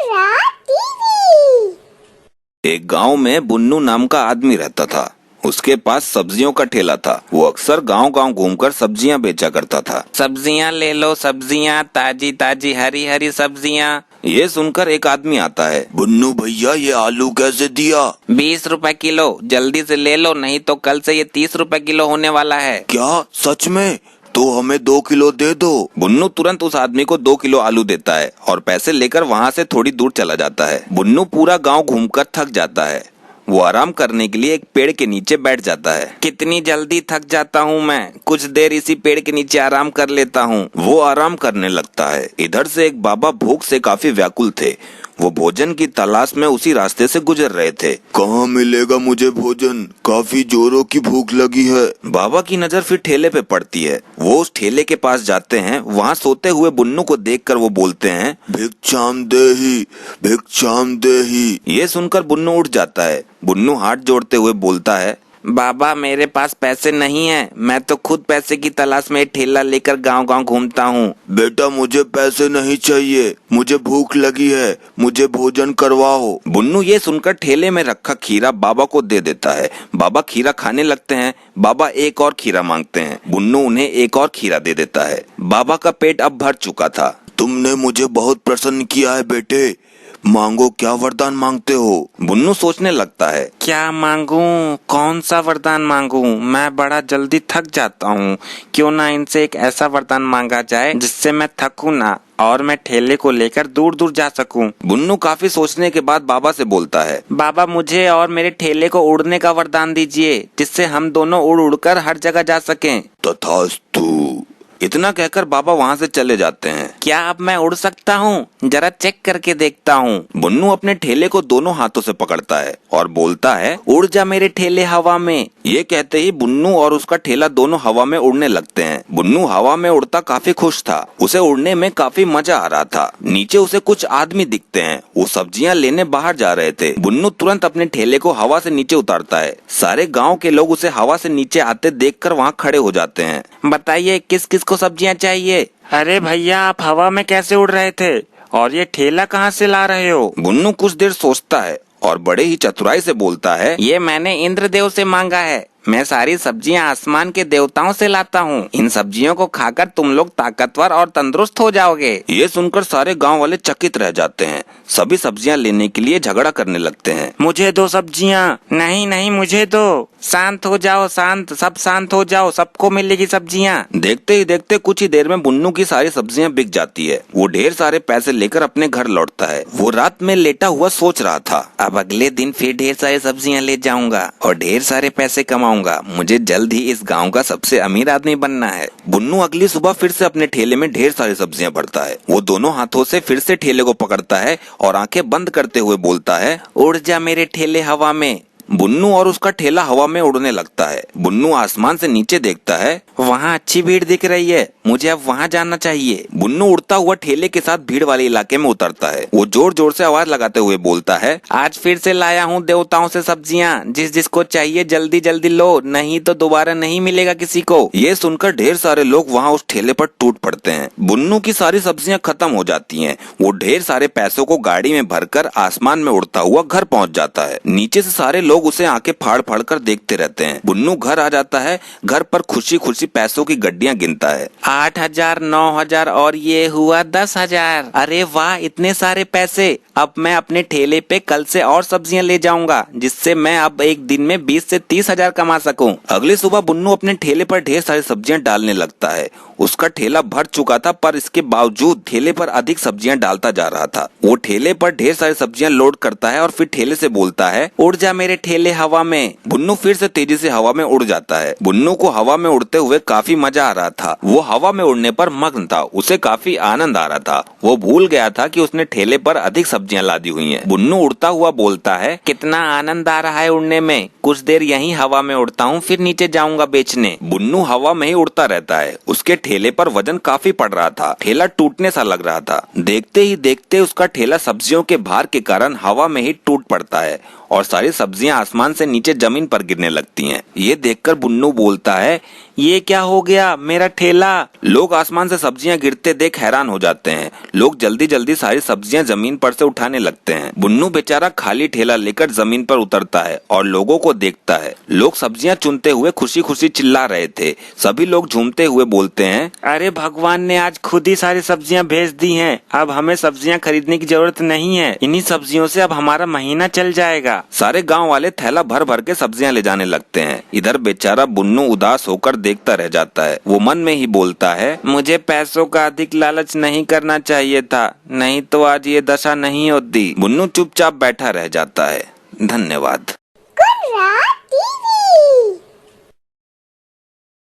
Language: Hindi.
मेरा टीवी। एक गांव में बुन्नू नाम का आदमी रहता था। उसके पास सब्जियों का ठेला था। वो अक्सर गांव-गांव घूमकर सब्जियां बेचा करता था। सब्जियां ले लो, सब्जियां ताजी ताजी हरी हरी सब्जियां। ये सुनकर एक आदमी आता है। बुन्नू भैया, ये आलू कैसे दिया? 20 रुपए किलो, जल्दी से ले लो, नहीं तो कल से ये 30 रुपए किलो होने वाला है। क्या सच में? तो हमें 2 किलो दे दो। बुन्नू तुरंत उस आदमी को 2 किलो आलू देता है और पैसे लेकर वहाँ से थोड़ी दूर चला जाता है। बुन्नू पूरा गांव घूमकर थक जाता है। वो आराम करने के लिए एक पेड़ के नीचे बैठ जाता है। कितनी जल्दी थक जाता हूँ मैं, कुछ देर इसी पेड़ के नीचे आराम कर लेता हूँ। वो आराम करने लगता है। इधर से एक बाबा भूख से काफी व्याकुल थे। वो भोजन की तलाश में उसी रास्ते से गुजर रहे थे। कहाँ मिलेगा मुझे भोजन? काफी जोरों की भूख लगी है। बाबा की नजर फिर ठेले पे पड़ती है। वो उस ठेले के पास जाते हैं। वहाँ सोते हुए बुन्नू को देखकर वो बोलते हैं, भिक्षाम देही, भिक्षाम देही। ये सुनकर बुन्नू उठ जाता है। बुन्नू हाथ जोड़ते हुए बोलता है, बाबा मेरे पास पैसे नहीं है, मैं तो खुद पैसे की तलाश में ठेला लेकर गांव गांव घूमता हूँ। बेटा, मुझे पैसे नहीं चाहिए, मुझे भूख लगी है, मुझे भोजन करवाओ। बुन्नू ये सुनकर ठेले में रखा खीरा बाबा को दे देता है। बाबा खीरा खाने लगते हैं। बाबा एक और खीरा मांगते हैं। बुन्नू उन्हें एक और खीरा दे देता है। बाबा का पेट अब भर चुका था। तुमने मुझे बहुत प्रसन्न किया है बेटे, मांगो, क्या वरदान मांगते हो? बुन्नू सोचने लगता है, क्या मांगू, कौन सा वरदान मांगू? मैं बड़ा जल्दी थक जाता हूँ। क्यों ना इनसे एक ऐसा वरदान मांगा जाए जिससे मैं थकूं ना और मैं ठेले को लेकर दूर दूर जा सकूं। बुन्नू काफी सोचने के बाद बाबा से बोलता है, बाबा मुझे और मेरे ठेले को उड़ने का वरदान दीजिए, जिससे हम दोनों उड़ उड़कर हर जगह जा सकें। तथास्तु। इतना कहकर बाबा वहाँ से चले जाते हैं। क्या अब मैं उड़ सकता हूँ? जरा चेक करके देखता हूँ। बुन्नू अपने ठेले को दोनों हाथों से पकड़ता है और बोलता है, उड़ जा मेरे ठेले हवा में। ये कहते ही बुन्नू और उसका ठेला दोनों हवा में उड़ने लगते हैं। बुन्नू हवा में उड़ता काफी खुश था। उसे उड़ने में काफी मजा आ रहा था। नीचे उसे कुछ आदमी दिखते हैं। वो सब्जियां लेने बाहर जा रहे थे। बुन्नू तुरंत अपने ठेले को हवा से नीचे उतारता है। सारे गाँव के लोग उसे हवा से नीचे आते देखकर वहाँ खड़े हो जाते हैं। बताइए किस किस को सब्जियां चाहिए? अरे भैया, आप हवा में कैसे उड़ रहे थे और ये ठेला कहाँ से ला रहे हो? बुन्नू कुछ देर सोचता है और बड़े ही चतुराई से बोलता है, ये मैंने इंद्रदेव से मांगा है। मैं सारी सब्जियां आसमान के देवताओं से लाता हूँ। इन सब्जियों को खाकर तुम लोग ताकतवर और तंदुरुस्त हो जाओगे। ये सुनकर सारे गांव वाले चकित रह जाते हैं। सभी सब्जियां लेने के लिए झगड़ा करने लगते हैं। मुझे दो सब्जियां। नहीं नहीं, मुझे दो। शांत हो जाओ, शांत, सब शांत हो जाओ, सबको मिलेगी सब्जियां। देखते ही देखते कुछ ही देर में बुन्नू की सारी सब्जियां बिक जाती है। वो ढेर सारे पैसे लेकर अपने घर लौटता है। वो रात में लेटा हुआ सोच रहा था, अब अगले दिन फिर ढेर सारी सब्जियां ले जाऊंगा और ढेर सारे पैसे कमाऊंगा। मुझे जल्द ही इस गांव का सबसे अमीर आदमी बनना है। बुन्नू अगली सुबह फिर से अपने ठेले में ढेर सारी सब्जियां भरता है। वो दोनों हाथों से फिर से ठेले को पकड़ता है और आंखें बंद करते हुए बोलता है, उड़ जा मेरे ठेले हवा में। बुन्नू और उसका ठेला हवा में उड़ने लगता है। बुन्नू आसमान से नीचे देखता है, वहाँ अच्छी भीड़ दिख रही है, मुझे अब वहाँ जाना चाहिए। बुन्नू उड़ता हुआ ठेले के साथ भीड़ वाले इलाके में उतरता है। वो जोर जोर से आवाज लगाते हुए बोलता है, आज फिर से लाया हूँ देवताओं से सब्जियाँ, जिस जिसको चाहिए जल्दी जल्दी लो, नहीं तो दोबारा नहीं मिलेगा किसी को। ये सुनकर ढेर सारे लोग वहाँ उस ठेले पर टूट पड़ते हैं। बुन्नू की सारी सब्जियां खत्म हो जाती हैं। वो ढेर सारे पैसों को गाड़ी में भरकर आसमान में उड़ता हुआ घर पहुँच जाता है। नीचे से सारे लोग उसे आंखें फाड़ फाड़ कर देखते रहते हैं। बुन्नू घर आ जाता है। घर पर खुशी खुशी पैसों की गड्डियां गिनता है। 8,000, 9,000 और ये हुआ 10,000। अरे वाह, इतने सारे पैसे। अब मैं अपने ठेले पे कल से और सब्जियां ले जाऊंगा, जिससे मैं अब एक दिन में 20 से 30,000 कमा सकूं। अगली सुबह बुन्नू अपने ठेले पर ढेर सारी सब्जियां डालने लगता है। उसका ठेला भर चुका था, पर इसके बावजूद ठेले पर अधिक सब्जियां डालता जा रहा था। वो ठेले पर ढेर सारी सब्जियां लोड करता है और फिर ठेले से बोलता है, उड़ जा मेरे ठेले हवा में। बुन्नू फिर से तेजी से हवा में उड़ जाता है। बुन्नू को हवा में उड़ते हुए काफी मजा आ रहा था। वो हवा में उड़ने पर मग्न था। उसे काफी आनंद आ रहा था। वो भूल गया था कि उसने ठेले पर अधिक सब्जियां लादी हुई हैं। बुन्नू उड़ता हुआ बोलता है, कितना आनंद आ रहा है उड़ने में। कुछ देर यहीं हवा में उड़ता हूँ, फिर नीचे जाऊंगा बेचने। बुन्नू हवा में ही उड़ता रहता है। उसके ठेले पर वजन काफी पड़ रहा था। ठेला टूटने सा लग रहा था। देखते ही देखते उसका ठेला सब्जियों के भार के कारण हवा में ही टूट पड़ता है और सारी सब्जियां आसमान से नीचे जमीन पर गिरने लगती हैं। ये देखकर बुन्नू बोलता है, ये क्या हो गया, मेरा ठेला। लोग आसमान से सब्जियां गिरते देख हैरान हो जाते हैं। लोग जल्दी जल्दी सारी सब्जियां जमीन पर से उठाने लगते हैं। बुन्नू बेचारा खाली ठेला लेकर जमीन पर उतरता है और लोगों को देखता है। लोग सब्जियां चुनते हुए खुशी खुशी चिल्ला रहे थे। सभी लोग झूमते हुए बोलते हैं, अरे भगवान ने आज खुद ही सारी सब्जियां भेज दी हैं। अब हमें सब्जियां खरीदने की जरूरत नहीं है। इन्हीं सब्जियों से अब हमारा महीना चल जाएगा। सारे गांव वाले थैला भर भर के सब्जियां ले जाने लगते हैं। इधर बेचारा बुन्नू उदास होकर देखता रह जाता है। वो मन में ही बोलता है, मुझे पैसों का अधिक लालच नहीं करना चाहिए था, नहीं तो आज ये दशा नहीं होती। बुन्नू चुपचाप बैठा रह जाता है। धन्यवाद।